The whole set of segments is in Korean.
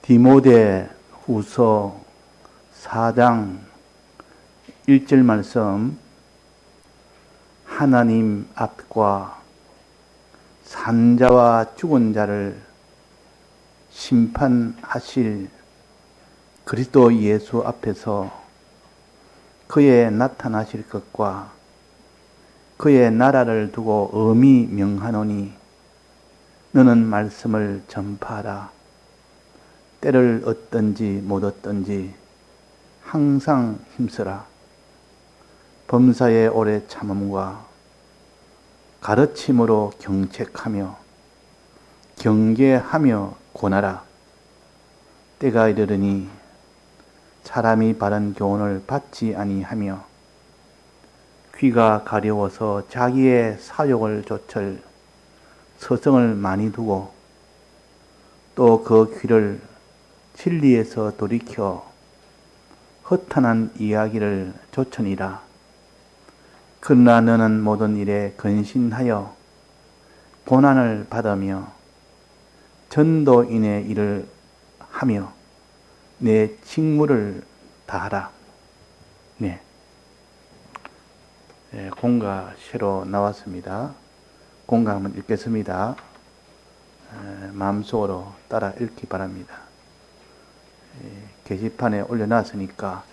디모데 후서 4장 1절 말씀, 하나님 앞과 산자와 죽은 자를 심판하실 그리스도 예수 앞에서 그의 나타나실 것과 그의 나라를 두고 엄히 명하노니 너는 말씀을 전파하라. 때를 얻든지 못 얻든지 항상 힘쓰라. 범사의 오래 참음과 가르침으로 경책하며 경계하며 권하라. 때가 이르르니 사람이 바른 교훈을 받지 아니하며 귀가 가려워서 자기의 사욕을 좇을 서성을 많이 두고 또 그 귀를 진리에서 돌이켜 허탄한 이야기를 좇으니라. 그러나 너는 모든 일에 근신하여 고난을 받으며 전도인의 일을 하며 내 직무를 다하라. 네. 공가 새로 나왔습니다. 공가 한번 읽겠습니다. 마음속으로 따라 읽기 바랍니다. 게시판에 올려놨으니까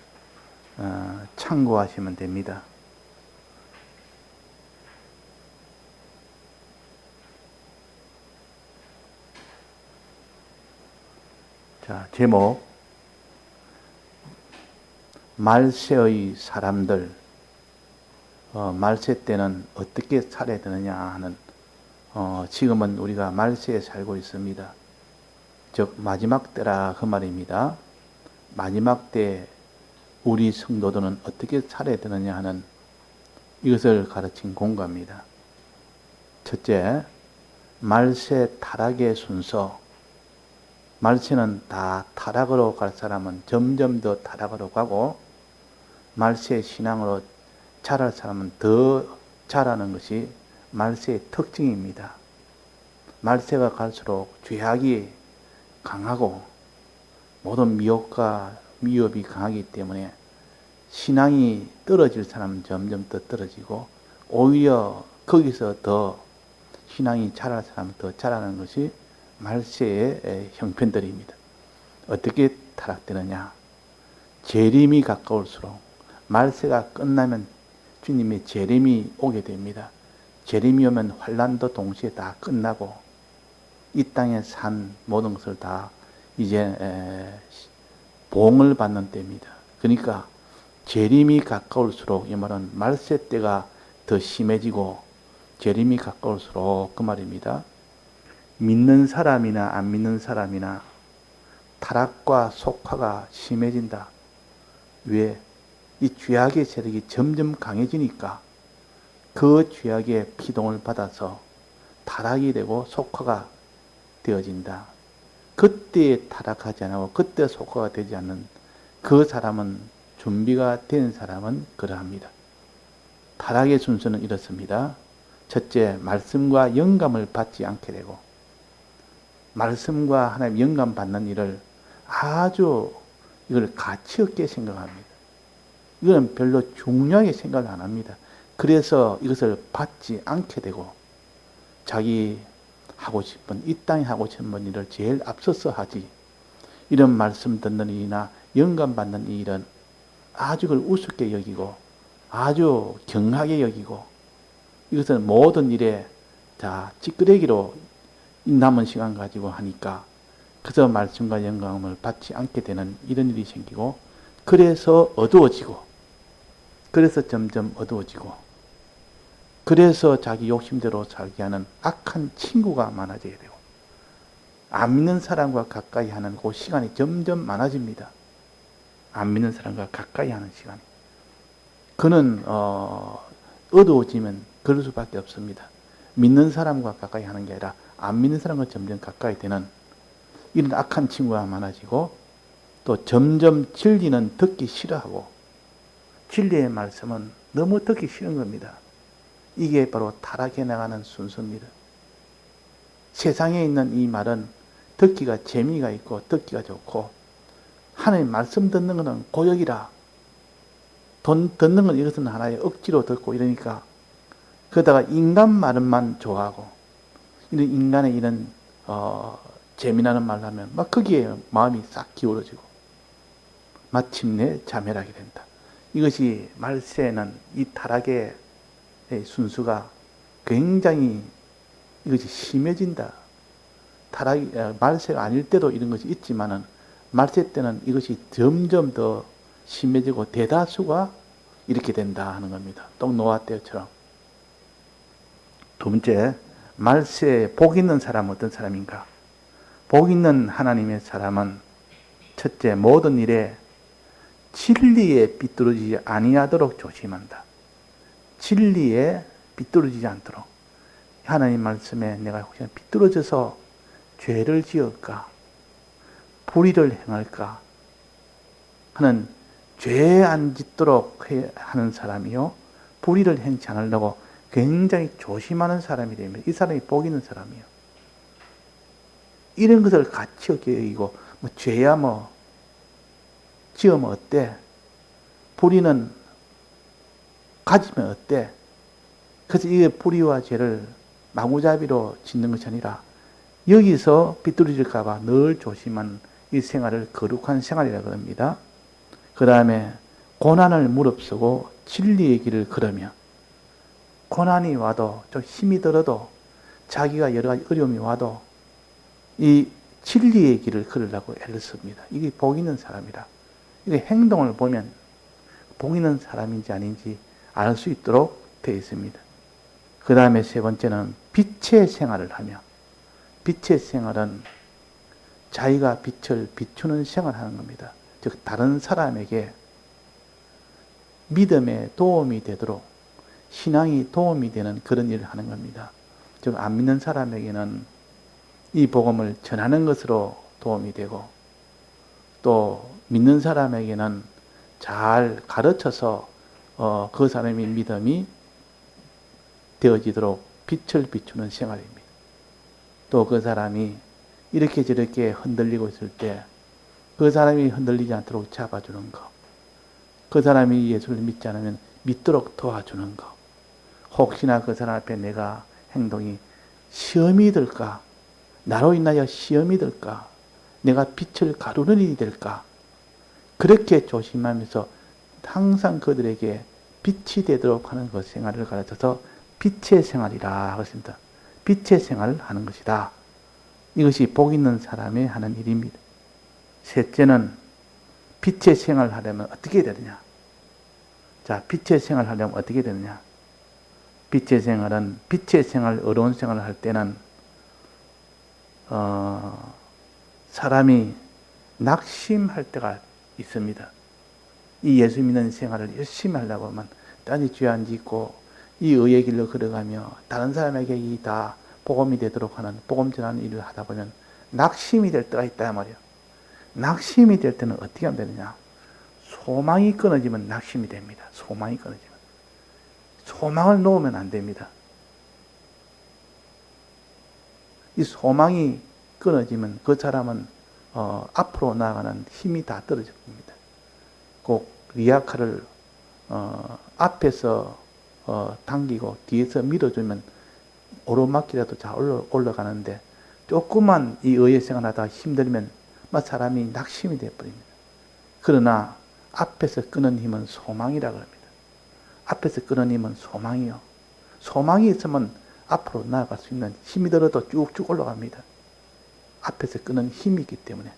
참고하시면 됩니다. 자, 제목, 말세의 사람들, 말세 때는 어떻게 살아야 되느냐 하는, 지금은 우리가 말세에 살고 있습니다. 즉 마지막 때라 그 말입니다. 마지막 때 우리 성도들은 어떻게 살아야 되느냐 하는 이것을 가르친 공가입니다. 첫째, 말세 타락의 순서. 말세는 다 타락으로 갈 사람은 점점 더 타락으로 가고 말세 신앙으로 자랄 사람은 더 자라는 것이 말세의 특징입니다. 말세가 갈수록 죄악이 강하고 모든 미혹과 미협이 강하기 때문에 신앙이 떨어질 사람은 점점 더 떨어지고 오히려 거기서 더 신앙이 자랄 사람은 더 자라는 것이 말세의 형편들입니다. 어떻게 타락되느냐? 재림이 가까울수록 말세가 끝나면 주님의 재림이 오게 됩니다. 재림이 오면 환난도 동시에 다 끝나고 이 땅에 산 모든 것을 다 이제 보응을 받는 때입니다. 그러니까 재림이 가까울수록 이 말은 말세 때가 더 심해지고 재림이 가까울수록 그 말입니다. 믿는 사람이나 안 믿는 사람이나 타락과 속화가 심해진다. 왜? 이 죄악의 세력이 점점 강해지니까 그 죄악의 피동을 받아서 타락이 되고 속화가 되어진다. 그때 타락하지 않고 그때 속화가 되지 않는 그 사람은, 준비가 된 사람은 그러합니다. 타락의 순서는 이렇습니다. 첫째, 말씀과 영감을 받지 않게 되고 말씀과 하나님 영감 받는 일을 아주 이걸 가치 없게 생각합니다. 이건 별로 중요하게 생각을 안 합니다. 그래서 이것을 받지 않게 되고 자기 하고 싶은, 이 땅에 하고 싶은 일을 제일 앞서서 하지. 이런 말씀 듣는 일이나 영감 받는 일은 아주 그걸 우습게 여기고 아주 경하게 여기고 이것은 모든 일에 다 찌끄레기로 남은 시간 가지고 하니까 그래서 말씀과 영감을 받지 않게 되는 이런 일이 생기고 그래서 어두워지고 그래서 점점 어두워지고 그래서 자기 욕심대로 살게 하는 악한 친구가 많아져야 되고 안 믿는 사람과 가까이 하는 그 시간이 점점 많아집니다. 안 믿는 사람과 가까이 하는 시간이. 그는 어두워지면 그럴 수밖에 없습니다. 믿는 사람과 가까이 하는 게 아니라 안 믿는 사람과 점점 가까이 되는 이런 악한 친구가 많아지고 또 점점 진리는 듣기 싫어하고 진리의 말씀은 너무 듣기 싫은 겁니다. 이게 바로 타락해 나가는 순서입니다. 세상에 있는 이 말은 듣기가 재미가 있고 듣기가 좋고, 하나님 말씀 듣는 것은 고역이라, 듣는 건 이것은 하나의 억지로 듣고 이러니까, 그러다가 인간 말만 좋아하고, 이런 인간의 이런 재미나는 말을 하면 막 거기에 마음이 싹 기울어지고 마침내 자멸하게 된다. 이것이 말세는 이 타락의 순수가 굉장히 이것이 심해진다. 말세가 아닐 때도 이런 것이 있지만은 말세 때는 이것이 점점 더 심해지고 대다수가 이렇게 된다 하는 겁니다. 똥 노아 때처럼. 두 번째, 말세에 복 있는 사람은 어떤 사람인가? 복 있는 하나님의 사람은 첫째, 모든 일에 진리에 비뚤어지지 아니하도록 조심한다. 진리에 비뚤어지지 않도록. 하나님 말씀에 내가 혹시 비뚤어져서 죄를 지을까? 불의를 행할까? 하는 죄 안 짓도록 하는 사람이요. 불의를 행치 않으려고 굉장히 조심하는 사람이 됩니다. 이 사람이 복 있는 사람이요. 이런 것을 가치 없게 여기고, 죄야 지으면 어때? 불의는 가지면 어때? 그래서 이게 불의와 죄를 마구잡이로 짓는 것이 아니라 여기서 비뚤어질까봐 늘 조심한 이 생활을 거룩한 생활이라고 합니다. 그 다음에 고난을 무릅쓰고 진리의 길을 걸으며, 고난이 와도 좀 힘이 들어도 자기가 여러 가지 어려움이 와도 이 진리의 길을 걸으려고 애를 씁니다. 이게 복 있는 사람이다. 이게 행동을 보면 복 있는 사람인지 아닌지 알 수 있도록 되어 있습니다. 그 다음에 세 번째는 빛의 생활을 하며, 빛의 생활은 자기가 빛을 비추는 생활을 하는 겁니다. 즉 다른 사람에게 믿음에 도움이 되도록, 신앙이 도움이 되는 그런 일을 하는 겁니다. 즉 안 믿는 사람에게는 이 복음을 전하는 것으로 도움이 되고, 또 믿는 사람에게는 잘 가르쳐서 그 사람의 믿음이 되어지도록 빛을 비추는 생활입니다. 또 그 사람이 이렇게 저렇게 흔들리고 있을 때 그 사람이 흔들리지 않도록 잡아주는 것, 그 사람이 예수를 믿지 않으면 믿도록 도와주는 것, 혹시나 그 사람 앞에 내가 행동이 시험이 들까, 나로 인하여 시험이 들까, 내가 빛을 가루는 일이 될까, 그렇게 조심하면서 항상 그들에게 빛이 되도록 하는 그 생활을 가르쳐서 빛의 생활이라 하겠습니다. 빛의 생활을 하는 것이다. 이것이 복 있는 사람이 하는 일입니다. 셋째는 빛의 생활을 하려면 어떻게 되느냐? 자, 빛의 생활을 하려면 어떻게 되느냐? 빛의 생활, 어려운 생활을 할 때는 사람이 낙심할 때가 있습니다. 이 예수 믿는 생활을 열심히 하려고 하면 딴지 죄 안 짓고 이 의의 길로 걸어가며 다른 사람에게 이 다 복음이 되도록 하는, 복음 전하는 일을 하다 보면 낙심이 될 때가 있다 말이에요. 낙심이 될 때는 어떻게 하면 되느냐? 소망이 끊어지면 낙심이 됩니다. 소망이 끊어지면. 소망을 놓으면 안 됩니다. 이 소망이 끊어지면 그 사람은 앞으로 나아가는 힘이 다 떨어집니다. 꼭 리아카를 앞에서 당기고 뒤에서 밀어주면 오르막길이라도 잘 올라가는데, 조금만 이 의의 생활하다가 힘들면 막 사람이 낙심이 되어버립니다. 그러나 앞에서 끄는 힘은 소망이라고 합니다. 앞에서 끄는 힘은 소망이요. 소망이 있으면 앞으로 나아갈 수 있는, 힘이 들어도 쭉쭉 올라갑니다. 앞에서 끄는 힘이 있기 때문에.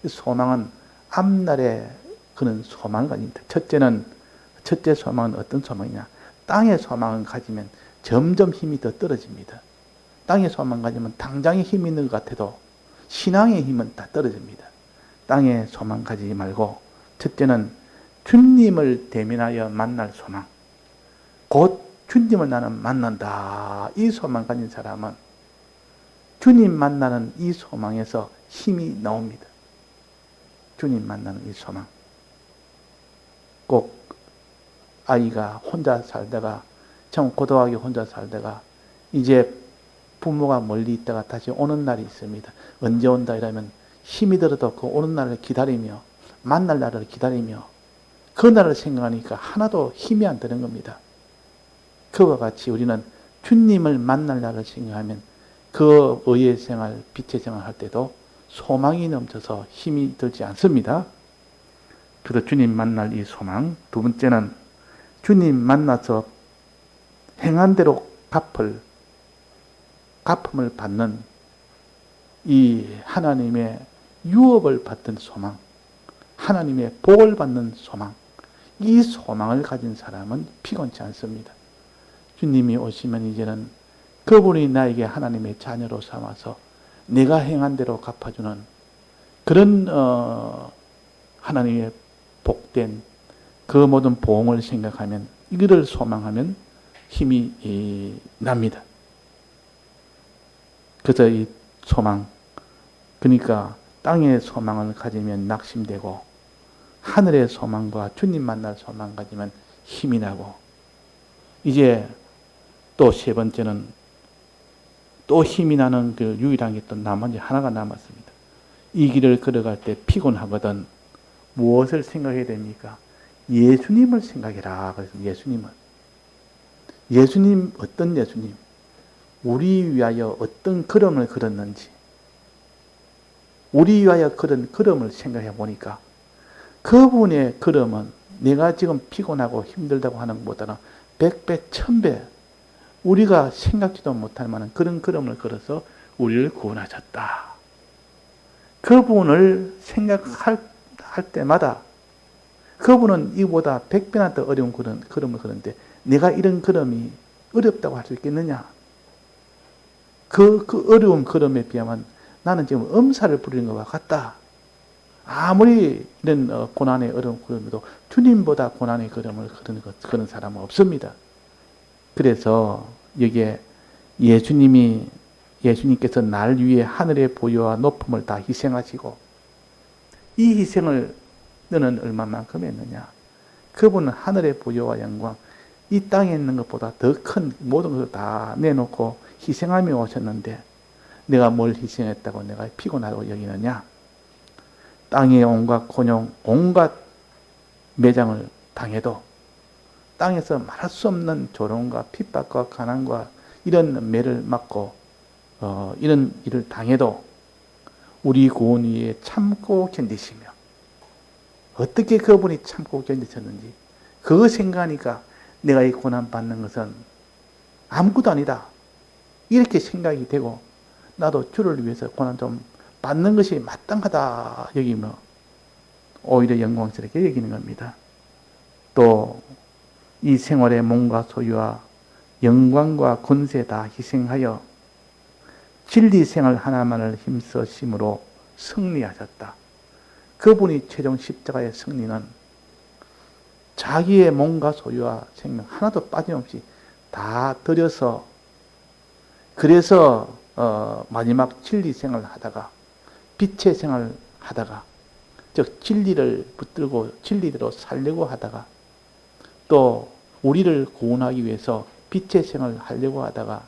이 소망은 앞날에 그는 소망을 가집니다. 첫째 소망은 어떤 소망이냐? 땅의 소망을 가지면 점점 힘이 더 떨어집니다. 땅의 소망을 가지면 당장에 힘이 있는 것 같아도 신앙의 힘은 다 떨어집니다. 땅의 소망 가지지 말고, 첫째는 주님을 대면하여 만날 소망. 곧 주님을 나는 만난다. 이 소망 가진 사람은 주님 만나는 이 소망에서 힘이 나옵니다. 주님 만나는 이 소망. 꼭 아이가 혼자 살다가, 참 고독하게 혼자 살다가 이제 부모가 멀리 있다가 다시 오는 날이 있습니다. 언제 온다 이러면 힘이 들어도 그 오는 날을 기다리며 만날 날을 기다리며 그 날을 생각하니까 하나도 힘이 안 드는 겁니다. 그와 같이 우리는 주님을 만날 날을 생각하면 그 의의 생활, 빛의 생활 할 때도 소망이 넘쳐서 힘이 들지 않습니다. 그래서 주님 만날 이 소망. 두 번째는 주님 만나서 행한 대로 갚음을 받는 이 하나님의 유업을 받던 소망, 하나님의 복을 받는 소망, 이 소망을 가진 사람은 피곤치 않습니다. 주님이 오시면 이제는 그분이 나에게 하나님의 자녀로 삼아서 내가 행한 대로 갚아주는 그런 하나님의 복된 그 모든 보응을 생각하면 이거를 소망하면 힘이 납니다. 그래서 이 소망, 그러니까 땅의 소망을 가지면 낙심되고 하늘의 소망과 주님 만날 소망 가지면 힘이 나고, 이제 또 세 번째는 또 힘이 나는 그 유일한 게 또 나머지 하나가 남았습니다. 이 길을 걸어갈 때 피곤하거든 무엇을 생각해야 됩니까? 예수님을 생각해라. 그래서 예수님 어떤 예수님? 우리 위하여 어떤 걸음을 걸었는지, 우리 위하여 걸은 걸음을 생각해 보니까 그분의 걸음은 내가 지금 피곤하고 힘들다고 하는 것보다는 100배, 1000배 우리가 생각지도 못할 만한 그런 걸음을 걸어서 우리를 구원하셨다. 그분을 생각할 때마다 그분은 이보다 100배나 더 어려운 걸음을 걸었는데 내가 이런 걸음이 어렵다고 할 수 있겠느냐? 그 어려운 걸음에 비하면 나는 지금 엄살을 부리는 것과 같다. 아무리 이런 고난의 어려운 걸음에도 주님보다 고난의 걸음을 그런 사람은 없습니다. 그래서 여기에 예수님께서 날 위해 하늘의 보혈과 높음을 다 희생하시고, 이 희생을 너는 얼마만큼 했느냐? 그분은 하늘의 보혈과 영광, 이 땅에 있는 것보다 더 큰 모든 것을 다 내놓고 희생하며 오셨는데 내가 뭘 희생했다고 내가 피곤하다고 여기느냐? 땅의 온갖 곤용, 온갖 매장을 당해도 땅에서 말할 수 없는 조롱과 핍박과 가난과 이런 매를 맞고 이런 일을 당해도 우리 구원 위에 참고 견디시며, 어떻게 그분이 참고 견디셨는지 그거 생각하니까 내가 이 고난 받는 것은 아무것도 아니다 이렇게 생각이 되고, 나도 주를 위해서 고난 좀 받는 것이 마땅하다 여기며 오히려 영광스럽게 여기는 겁니다. 또 이 생활의 몸과 소유와 영광과 권세 다 희생하여 진리 생활 하나만을 힘쓰심으로 승리하셨다. 그분이 최종 십자가의 승리는 자기의 몸과 소유와 생명 하나도 빠짐없이 다 들여서, 그래서 마지막 진리 생활을 하다가 빛의 생활을 하다가, 즉 진리를 붙들고 진리대로 살려고 하다가 또 우리를 구원하기 위해서 빛의 생활을 하려고 하다가,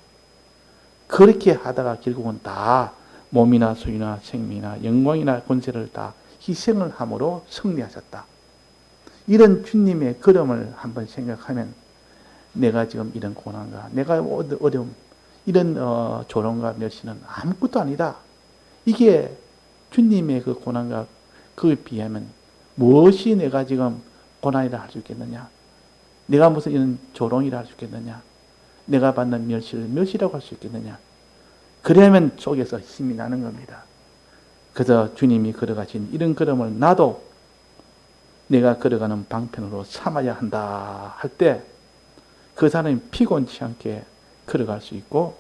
그렇게 하다가 결국은 다 몸이나 소유나 생명이나 영광이나 권세를 다 희생을 함으로 승리하셨다. 이런 주님의 걸음을 한번 생각하면 내가 지금 이런 고난과 내가 어려움, 이런 조롱과 멸시는 아무것도 아니다. 이게 주님의 그 고난과 그에 비하면 무엇이 내가 지금 고난이라 할 수 있겠느냐? 내가 무슨 이런 조롱이라 할 수 있겠느냐? 내가 받는 멸시를 멸시라고 할 수 있겠느냐? 그러면 속에서 힘이 나는 겁니다. 그래서 주님이 걸어가신 이런 걸음을 나도 내가 걸어가는 방편으로 삼아야 한다 할 때 그 사람이 피곤치 않게 걸어갈 수 있고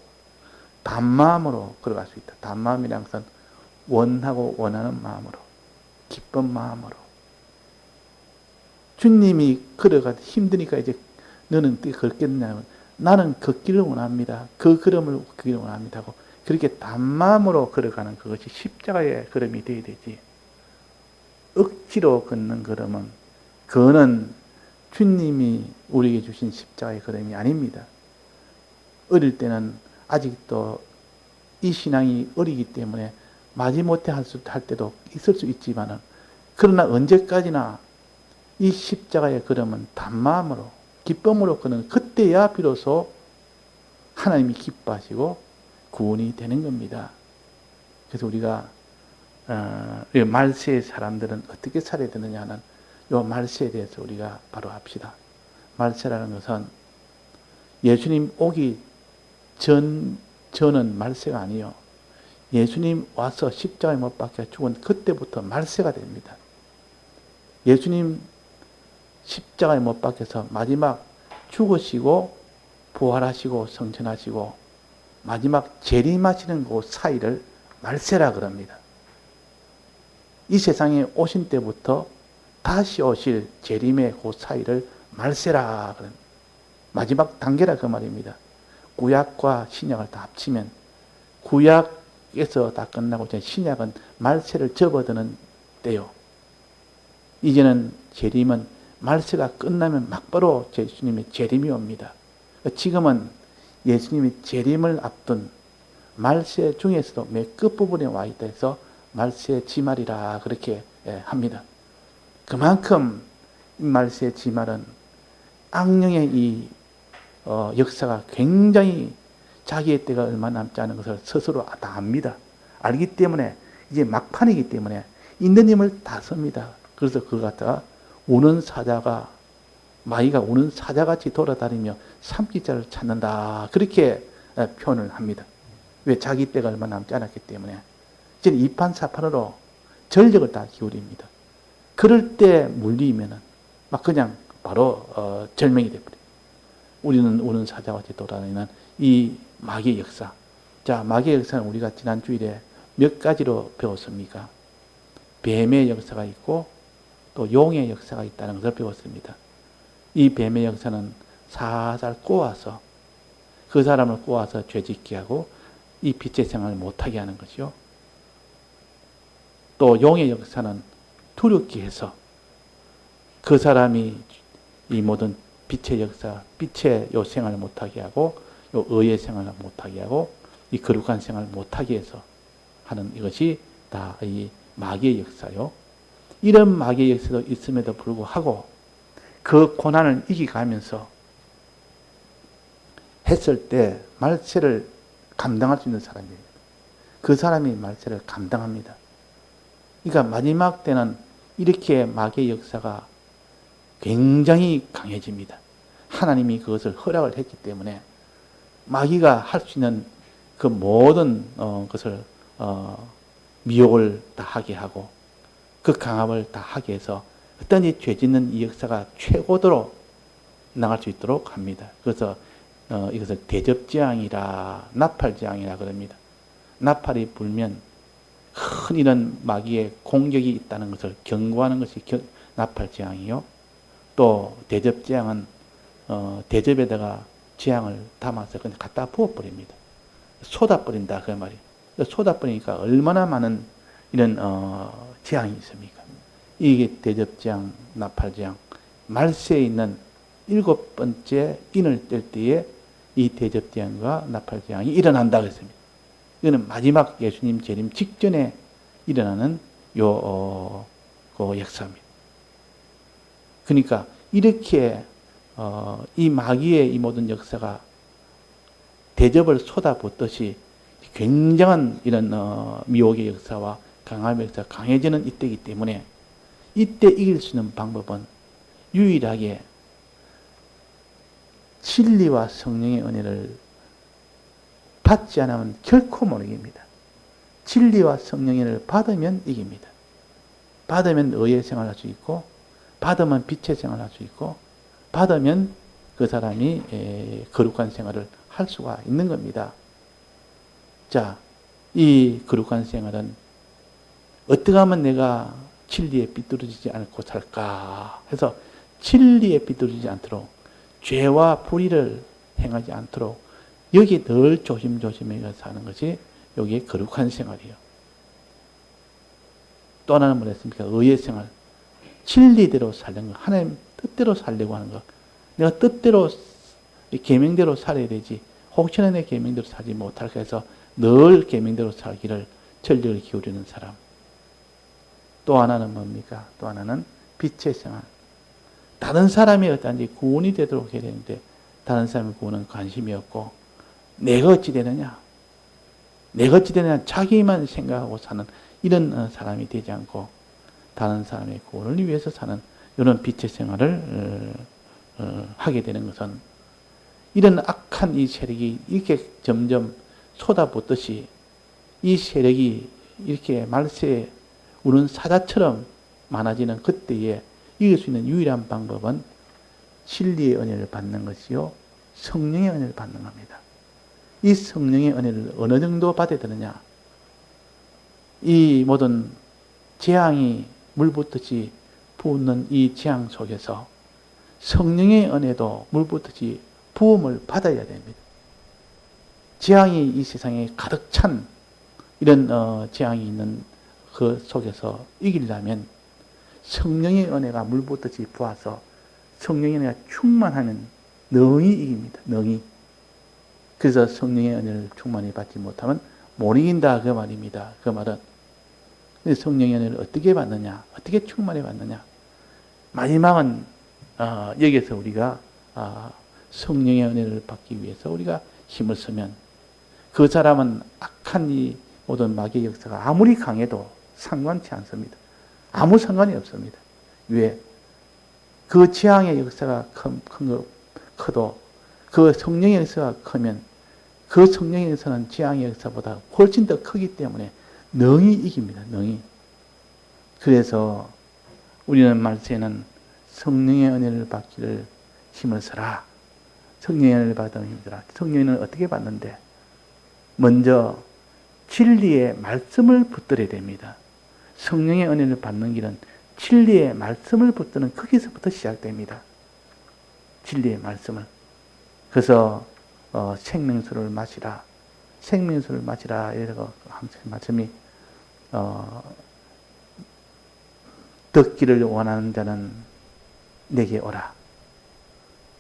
단마음으로 걸어갈 수 있다. 단마음이란 것은 원하고 원하는 마음으로, 기쁜 마음으로. 주님이 걸어가기 힘드니까 이제 너는 걷겠느냐면 나는 걷기를 원합니다. 그 걸음을 걷기를 원합니다 하고 그렇게 단마음으로 걸어가는 그것이 십자가의 걸음이 되어야 되지. 억지로 걷는 걸음은 그거는 주님이 우리에게 주신 십자가의 걸음이 아닙니다. 어릴 때는 아직도 이 신앙이 어리기 때문에 마지못해 할 때도 있을 수 있지만은, 그러나 언제까지나 이 십자가의 걸음은 단마음으로, 기쁨으로 그는 그때야 비로소 하나님이 기뻐하시고 구원이 되는 겁니다. 그래서 우리가 말세의 사람들은 어떻게 살아야 되느냐 하는 이 말세에 대해서 우리가 바로 합시다. 말세라는 것은 예수님 오기 전은 말세가 아니요. 예수님 와서 십자가에 못 박혀 죽은 그때부터 말세가 됩니다. 예수님 십자가에 못 박혀서 마지막 죽으시고 부활하시고 성천하시고 마지막 재림하시는 그 사이를 말세라 그럽니다. 이 세상에 오신 때부터 다시 오실 재림의 그 사이를 말세라 그럽니다. 마지막 단계라 그 말입니다. 구약과 신약을 다 합치면 구약에서 다 끝나고 신약은 말세를 접어드는 때요. 이제는 재림은 말세가 끝나면 막바로 예수님의 재림이 옵니다. 지금은 예수님이 재림을 앞둔 말세 중에서도 맨 끝부분에 와 있다 해서 말세 지말이라 그렇게 합니다. 그만큼 말세 지말은 악령의 이 역사가 굉장히 자기의 때가 얼마 남지 않은 것을 스스로 다 압니다. 알기 때문에 이제 막판이기 때문에 있는 힘을 다 씁니다. 그래서 그걸 갖다가 우는 사자가 마귀가 우는 사자같이 돌아다니며 삼키자를 찾는다. 그렇게 표현을 합니다. 왜? 자기 때가 얼마 남지 않았기 때문에. 이제는 이판사판으로 전력을 다 기울입니다. 그럴 때 물리면은 막 그냥 바로 절명이 돼버려요. 우리는 우는 사자같이 돌아다니는 이 마귀의 역사. 자, 마귀의 역사는 우리가 지난 주일에 몇 가지로 배웠습니까? 뱀의 역사가 있고 또 용의 역사가 있다는 것을 배웠습니다. 이 뱀의 역사는 살살 꼬아서 그 사람을 꼬아서 죄짓게 하고 이 빛의 생활을 못하게 하는 것이요. 또 용의 역사는 두렵게 해서 그 사람이 이 모든 빛의 역사, 빛의 요 생활을 못하게 하고 요 의의 생활을 못하게 하고 이 거룩한 생활을 못하게 해서 하는 이것이 다 이 마귀의 역사요. 이런 마귀의 역사도 있음에도 불구하고 그 고난을 이겨가면서 했을 때 말세를 감당할 수 있는 사람이에요. 그 사람이 말세를 감당합니다. 그러니까 마지막 때는 이렇게 마귀의 역사가 굉장히 강해집니다. 하나님이 그것을 허락을 했기 때문에 마귀가 할 수 있는 그 모든 것을 미혹을 다 하게 하고 그 강압을 다 하게 해서 어떤 이 죄 짓는 이 역사가 최고도로 나갈 수 있도록 합니다. 그래서 이것을 대접재앙이라 나팔재앙이라 그럽니다. 나팔이 불면 큰 이런 마귀의 공격이 있다는 것을 경고하는 것이 나팔재앙이요. 또 대접재앙은 대접에다가 재앙을 담아서 그냥 갖다 부어버립니다. 쏟아버린다 그 말이에요. 쏟아버리니까 얼마나 많은 이런 재앙이 있습니까? 이게 대접재앙, 나팔재앙, 말세에 있는 7번째 인을 뗄 때에 이 대접재앙과 나팔재앙이 일어난다 그랬습니다. 이거는 마지막 예수님 재림 직전에 일어나는 그 역사입니다. 그러니까 이렇게 이 마귀의 이 모든 역사가 대접을 쏟아붓듯이 굉장한 이런 미혹의 역사와 강함의 역사가 강해지는 이때이기 때문에 이때 이길 수 있는 방법은 유일하게 진리와 성령의 은혜를 받지 않으면 결코 못 이깁니다. 진리와 성령의 은혜를 받으면 이깁니다. 받으면 의의 생활을 할 수 있고 받으면 빛의 생활을 할 수 있고 받으면 그 사람이 거룩한 생활을 할 수가 있는 겁니다. 자, 이 거룩한 생활은 어떻게 하면 내가 진리에 삐뚤어지지 않고 살까 해서 진리에 삐뚤어지지 않도록 죄와 불의를 행하지 않도록 여기 늘 조심조심해서 사는 것이 여기에 거룩한 생활이에요. 또 하나는 뭐랬습니까? 의의 생활. 진리대로 살는 거. 하나님 뜻대로 살려고 하는 거. 내가 뜻대로 계명대로 살아야 되지. 혹시나 내 계명대로 살지 못할까 해서 늘 계명대로 살기를 전력을 기울이는 사람. 또 하나는 뭡니까? 또 하나는 빛의 생활. 다른 사람이 어떤지 구원이 되도록 해야 되는데 다른 사람의 구원은 관심이 없고 내가 어찌 되느냐? 내가 어찌 되느냐? 자기만 생각하고 사는 이런 사람이 되지 않고 다른 사람의 구원을 위해서 사는 이런 빛의 생활을 하게 되는 것은 이런 악한 이 세력이 이렇게 점점 쏟아붓듯이 이 세력이 이렇게 말세에 우는 사자처럼 많아지는 그때에 이길 수 있는 유일한 방법은 진리의 은혜를 받는 것이요 성령의 은혜를 받는 겁니다. 이 성령의 은혜를 어느 정도 받아야 되느냐? 이 모든 재앙이 물붓듯이 부는 이 재앙 속에서 성령의 은혜도 물붓듯이 부음을 받아야 됩니다. 재앙이 이 세상에 가득 찬 이런 재앙이 있는 그 속에서 이기려면 성령의 은혜가 물붓듯이 부어서 성령의 은혜가 충만하면 능히 이깁니다. 능히. 그래서 성령의 은혜를 충만히 받지 못하면 못 이긴다 그 말입니다. 그 말은 성령의 은혜를 어떻게 받느냐? 어떻게 충만히 받느냐? 마지막은 여기서 우리가 성령의 은혜를 받기 위해서 우리가 힘을 쓰면 그 사람은 악한 이 모든 마귀의 역사가 아무리 강해도 상관치 않습니다. 아무 상관이 없습니다. 왜? 그 재앙의 역사가 커도 그 성령의 역사가 크면 그 성령의 역사는 재앙의 역사보다 훨씬 더 크기 때문에 능히 이깁니다. 능히. 그래서 우리는 말세에는 성령의 은혜를 받기를 힘을 써라. 성령의 은혜를 받으면 힘들어. 성령의 은혜는 어떻게 받는데? 먼저 진리의 말씀을 붙들어야 됩니다. 성령의 은혜를 받는 길은 진리의 말씀을 붙드는 거기서부터 시작됩니다. 진리의 말씀을. 그래서 생명수를 마시라. 생명수를 마시라. 이래서 항상 말씀이 듣기를 원하는 자는 내게 오라.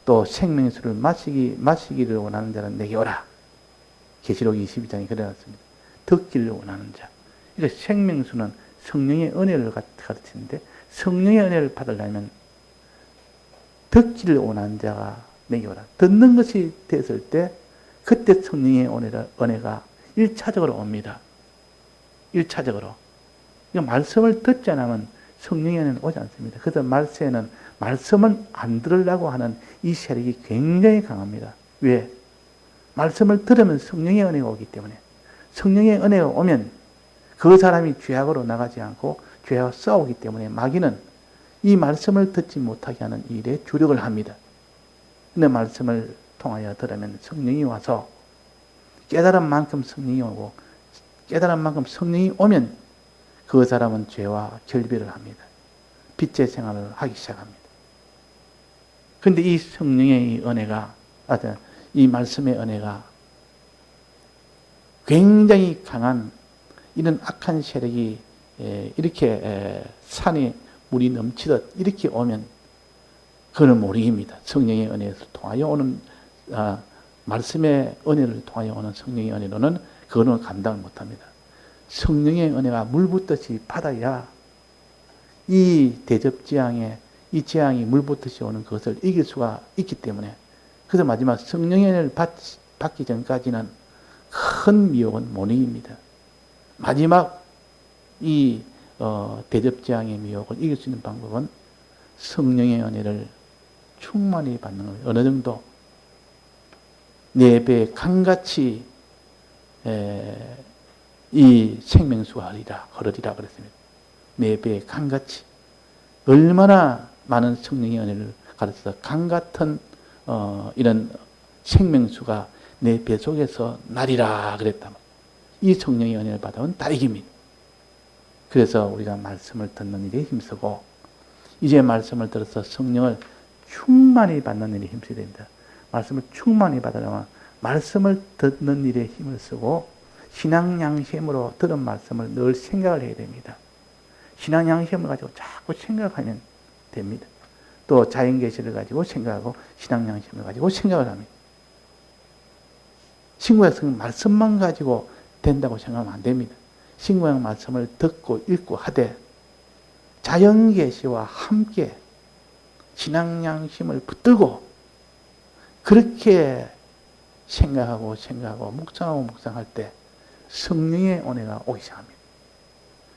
또 생명수를 마시기를 원하는 자는 내게 오라. 계시록 22장에 그래놨습니다. 듣기를 원하는 자. 그러니까 생명수는 성령의 은혜를 가르치는데 성령의 은혜를 받으려면 듣기를 원하는 자가 내게 오라. 듣는 것이 됐을 때 그때 성령의 은혜가 1차적으로 옵니다. 1차적으로. 그러니까 말씀을 듣지 않으면 성령의 은혜는 오지 않습니다. 그래서 말세에는 말씀을 안 들으려고 하는 이 세력이 굉장히 강합니다. 왜? 말씀을 들으면 성령의 은혜가 오기 때문에 성령의 은혜가 오면 그 사람이 죄악으로 나가지 않고 죄와 싸우기 때문에 마귀는 이 말씀을 듣지 못하게 하는 일에 주력을 합니다. 근데 말씀을 통하여 들으면 성령이 와서 깨달은 만큼 성령이 오고 깨달은 만큼 성령이 오면 그 사람은 죄와 결별을 합니다. 빛의 생활을 하기 시작합니다. 그런데 이 성령의 은혜가, 이 말씀의 은혜가 굉장히 강한 이런 악한 세력이 이렇게 산에 물이 넘치듯 이렇게 오면 그걸 못 이깁니다. 성령의 은혜에서 통하여 오는 말씀의 은혜를 통하여 오는 성령의 은혜로는 그거는 감당을 못합니다. 성령의 은혜가 물붓듯이 받아야 이 대접재앙에 이 재앙이 물붓듯이 오는 것을 이길 수가 있기 때문에 그래서 마지막 성령의 은혜를 받기 전까지는 큰 미혹은 못 이깁니다. 마지막 이 대접재앙의 미혹을 이길 수 있는 방법은 성령의 은혜를 충만히 받는 거예요. 어느 정도 네 배 강같이 이 생명수가 흐르리라 그랬습니다. 네 배 강같이 얼마나 많은 성령의 은혜를 가르쳐서 강 같은 이런 생명수가 내 배 속에서 나리라 그랬다. 이 성령의 은혜를 받으면 다 이깁니다. 그래서 우리가 말씀을 듣는 일에 힘쓰고 이제 말씀을 들어서 성령을 충만히 받는 일에 힘써야 됩니다. 말씀을 충만히 받으려면 말씀을 듣는 일에 힘을 쓰고 신앙 양심으로 들은 말씀을 늘 생각을 해야 됩니다. 신앙 양심을 가지고 자꾸 생각하면 됩니다. 또 자연계시를 가지고 생각하고 신앙 양심을 가지고 생각을 합니다. 친구의 말씀만 가지고 된다고 생각하면 안 됩니다. 신구약 말씀을 듣고 읽고 하되 자연계시와 함께 신앙양심을 붙들고 그렇게 생각하고 묵상할 때 성령의 은혜가 오기 시작합니다.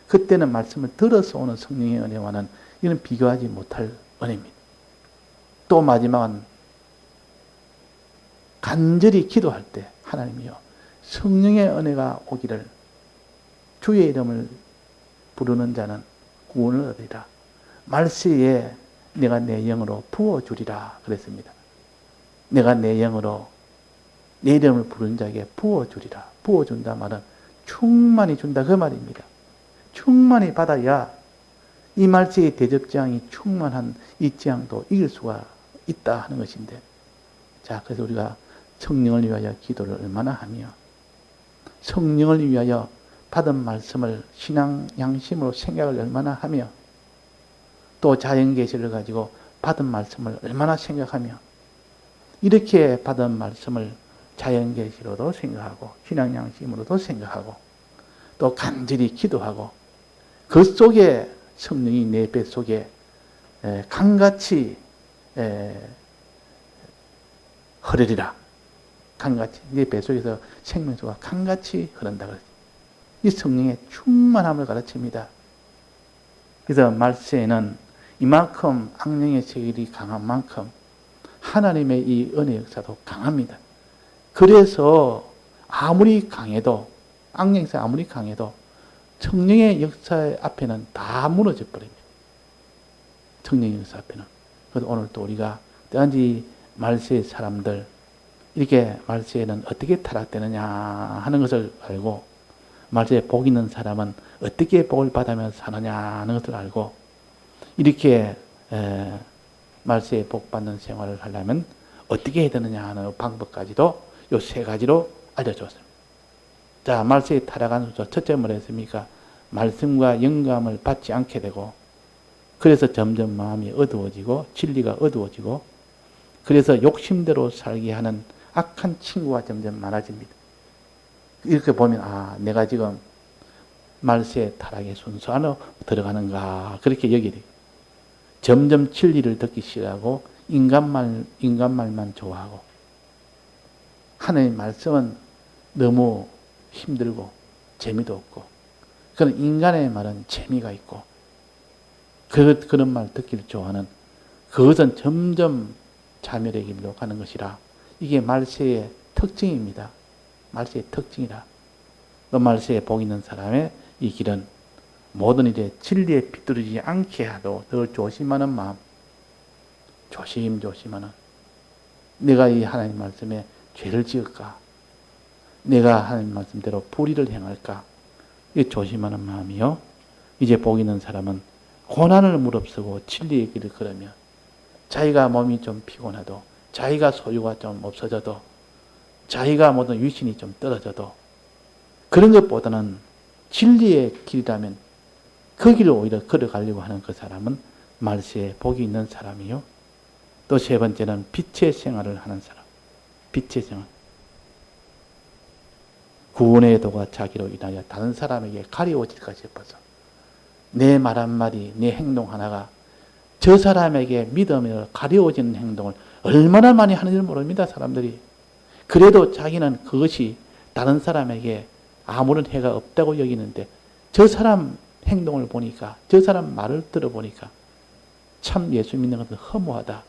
그때는 말씀을 들어서 오는 성령의 은혜와는 이는 비교하지 못할 은혜입니다. 또 마지막은 간절히 기도할 때 하나님이여 성령의 은혜가 오기를 주의 이름을 부르는 자는 구원을 얻으리라. 말세에 내가 내 영으로 부어주리라 그랬습니다. 내가 내 영으로 내 이름을 부르는 자에게 부어주리라. 부어준다 말은 충만히 준다 그 말입니다. 충만히 받아야 이 말세의 대접장이 충만한 이 재앙도 이길 수가 있다 하는 것인데, 자, 그래서 우리가 성령을 위하여 기도를 얼마나 하며 성령을 위하여 받은 말씀을 신앙 양심으로 생각을 얼마나 하며 또 자연계시를 가지고 받은 말씀을 얼마나 생각하며 이렇게 받은 말씀을 자연계시로도 생각하고 신앙 양심으로도 생각하고 또 간절히 기도하고 그 속에 성령이 내 뱃속에 강같이 흐르리라. 강같이 내 뱃속에서 생명수가 강같이 흐른다 그랬어요. 이 성령의 충만함을 가르칩니다. 그래서 말세에는 이만큼 악령의 세력이 강한 만큼 하나님의 이 은혜 역사도 강합니다. 그래서 아무리 강해도 악령의 역사 아무리 강해도 성령의 역사 앞에는 다 무너져 버립니다. 성령의 역사 앞에는. 그래서 오늘 또 우리가 단지 말세의 사람들 이렇게 말세에는 어떻게 타락되느냐 하는 것을 알고 말세에 복 있는 사람은 어떻게 복을 받으며 사느냐 하는 것을 알고 이렇게 말세에 복 받는 생활을 하려면 어떻게 해야 되느냐 하는 방법까지도 이 세 가지로 알려줬습니다. 자, 말세에 타락한 수 첫째 뭘 했습니까? 말씀과 영감을 받지 않게 되고 그래서 점점 마음이 어두워지고 진리가 어두워지고 그래서 욕심대로 살게 하는 악한 친구가 점점 많아집니다. 이렇게 보면 아 내가 지금 말세의 타락의 순서 안으로 들어가는가 그렇게 여기게 돼요. 점점 진리를 듣기 싫어하고 인간말만 좋아하고 하나님의 말씀은 너무 힘들고 재미도 없고 그런 인간의 말은 재미가 있고 그런 말 듣기를 좋아하는 그것은 점점 자멸의 길로 가는 것이라 이게 말세의 특징입니다. 말세의 특징이라. 또 말세에 복 있는 사람의 이 길은 모든 일에 진리에 비뚤어지지 않게 하도 더 조심하는 마음, 조심하는 내가 이 하나님 말씀에 죄를 지을까? 내가 하나님 말씀대로 불의를 행할까? 이 조심하는 마음이요. 이제 복 있는 사람은 고난을 무릅쓰고 진리의 길을 걸으며 자기가 몸이 좀 피곤해도 자기가 소유가 좀 없어져도 자기가 모든 위신이 좀 떨어져도 그런 것보다는 진리의 길이라면 그 길을 오히려 걸어가려고 하는 그 사람은 말세에 복이 있는 사람이요. 또 세 번째는 빛의 생활을 하는 사람. 빛의 생활. 구원의 도가 자기로 인하여 다른 사람에게 가리워질까 싶어서 내 말 한마디, 내 행동 하나가 저 사람에게 믿음으로 가려워지는 행동을 얼마나 많이 하는지 모릅니다, 사람들이. 그래도 자기는 그것이 다른 사람에게 아무런 해가 없다고 여기는데 저 사람 행동을 보니까 저 사람 말을 들어보니까 참 예수 믿는 것은 허무하다.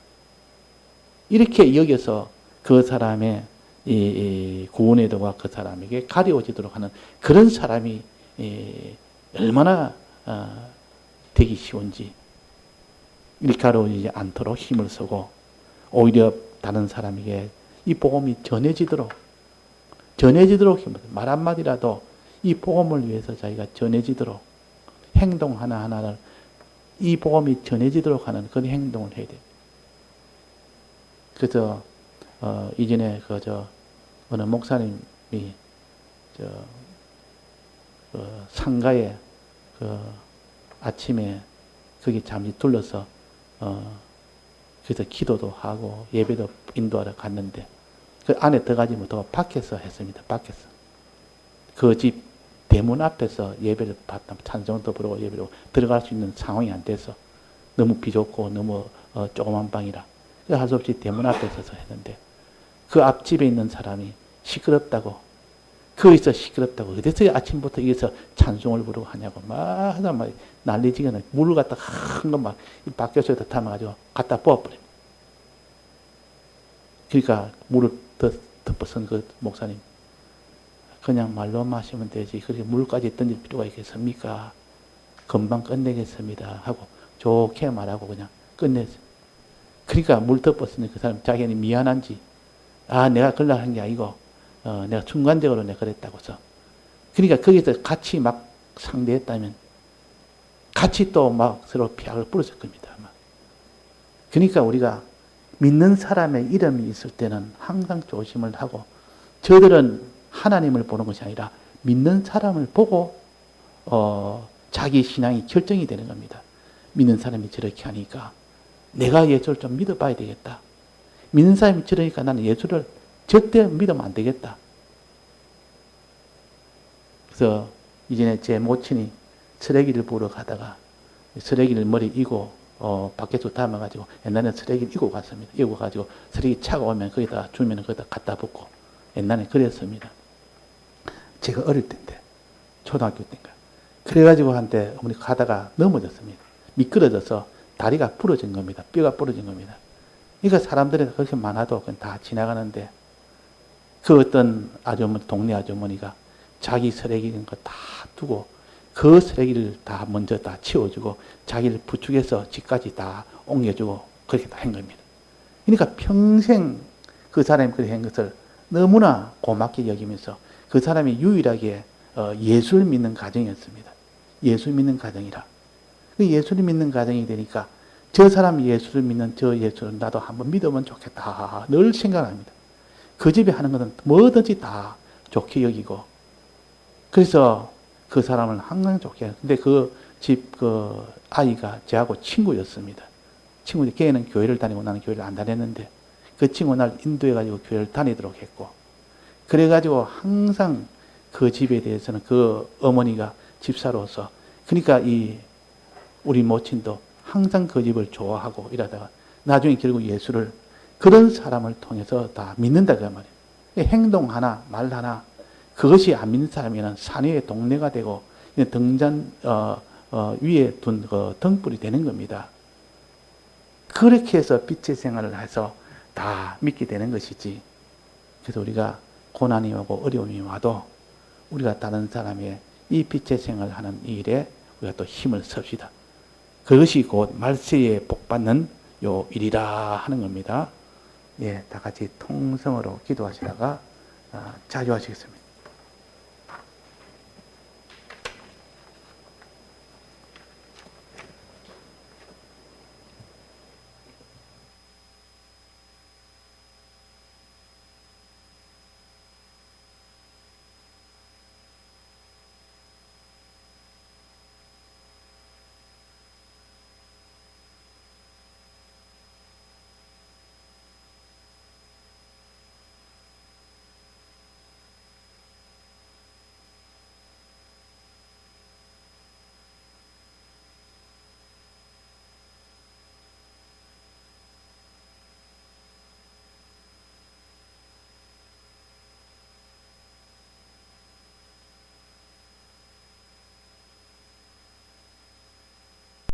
이렇게 여겨서 그 사람의 이 구원의 도가 그 사람에게 가려워지도록 하는 그런 사람이 얼마나 되기 쉬운지 이렇게 가려워지지 않도록 힘을 쓰고 오히려 다른 사람에게 이 복음이 전해지도록 힘을 말 한마디라도 이 복음을 위해서 자기가 전해지도록 행동 하나하나를 이 복음이 전해지도록 하는 그런 행동을 해야 돼요. 그래서 이전에 어느 목사님이 상가에 아침에 거기 잠시 둘러서 그래서 기도도 하고 예배도 인도하러 갔는데 그 안에 들어가지 못하고 밖에서 했습니다. 밖에서. 그 집 대문 앞에서 예배를 받다 찬송도 부르고 예배를 부르고 들어갈 수 있는 상황이 안 돼서 너무 비좁고 너무 조그만 방이라 할 수 없이 대문 앞에 서서 했는데 그 앞집에 있는 사람이 시끄럽다고 거기서 시끄럽다고 어디서 아침부터 여기서 찬송을 부르고 하냐고 막 하다 막 난리지게는 물을 갖다 큰 거 막 밖에서부터 담아가지고 갖다 부어버립니다. 그러니까 물을 덮어선 그 목사님 그냥 말로 마시면 되지 그렇게 물까지 던질 필요가 있겠습니까? 금방 끝내겠습니다 하고 좋게 말하고 그냥 끝냈어요. 그러니까 물 덮었으니 그 사람 자기는 미안한지 내가 그러려고 한 게 아니고 내가 순간적으로 내가 그랬다고서 그러니까 거기서 같이 막 상대했다면 같이 또 막 서로 피악을 부렸을 겁니다. 아마. 그러니까 우리가 믿는 사람의 이름이 있을 때는 항상 조심을 하고 저들은 하나님을 보는 것이 아니라 믿는 사람을 보고 자기 신앙이 결정이 되는 겁니다. 믿는 사람이 저렇게 하니까 내가 예수를 좀 믿어봐야 되겠다. 믿는 사람이 저러니까 나는 예수를 절대 믿으면 안 되겠다. 그래서 이전에 제 모친이 쓰레기를 보러 가다가 쓰레기를 머리 이고 밖에서 담아가지고 옛날에 쓰레기를 이고 갔습니다. 이고 가지고 쓰레기 차가 오면 거기다 주면 거기다 갖다 붓고 옛날에 그랬습니다. 제가 어릴 때인데 초등학교 때인가 그래가지고 한때 어머니 가다가 넘어졌습니다. 미끄러져서 다리가 부러진 겁니다. 뼈가 부러진 겁니다. 그러니까 사람들이 그렇게 많아도 그건 다 지나가는데 그 어떤 아주머니, 동네 아주머니가 자기 쓰레기 이런 거 다 두고 그 쓰레기를 다 먼저 다 치워주고 자기를 부축해서 집까지 다 옮겨주고 그렇게 다 한 겁니다. 그러니까 평생 그 사람이 그렇게 한 것을 너무나 고맙게 여기면서 그 사람이 유일하게 예수를 믿는 가정이었습니다. 예수 믿는 가정이라. 그 예수를 믿는 가정이 되니까 저 사람이 예수를 믿는 저 예수를 나도 한번 믿으면 좋겠다. 늘 생각합니다. 그 집에 하는 것은 뭐든지 다 좋게 여기고 그래서 그 사람을 항상 좋게 해요. 근데 그 집 그 아이가 저하고 친구였습니다. 친구인데 걔는 교회를 다니고 나는 교회를 안 다녔는데 그 친구 날 인도해가지고 교회를 다니도록 했고 그래가지고 항상 그 집에 대해서는 그 어머니가 집사로서 그러니까 우리 모친도 항상 그 집을 좋아하고 이러다가 나중에 결국 예수를 그런 사람을 통해서 다 믿는다 그 말이에요. 행동 하나 말 하나 그것이 안 믿는 사람이면 산 위의 동네가 되고 등잔 위에 둔 그 등불이 되는 겁니다. 그렇게 해서 빛의 생활을 해서 다 믿게 되는 것이지. 그래서 우리가 고난이 오고 어려움이 와도 우리가 다른 사람의 이 빛의 생활을 하는 일에 우리가 또 힘을 씁시다. 그것이 곧 말세에 복받는 요 일이라 하는 겁니다. 예, 다 같이 통성으로 기도하시다가 자유하시겠습니다.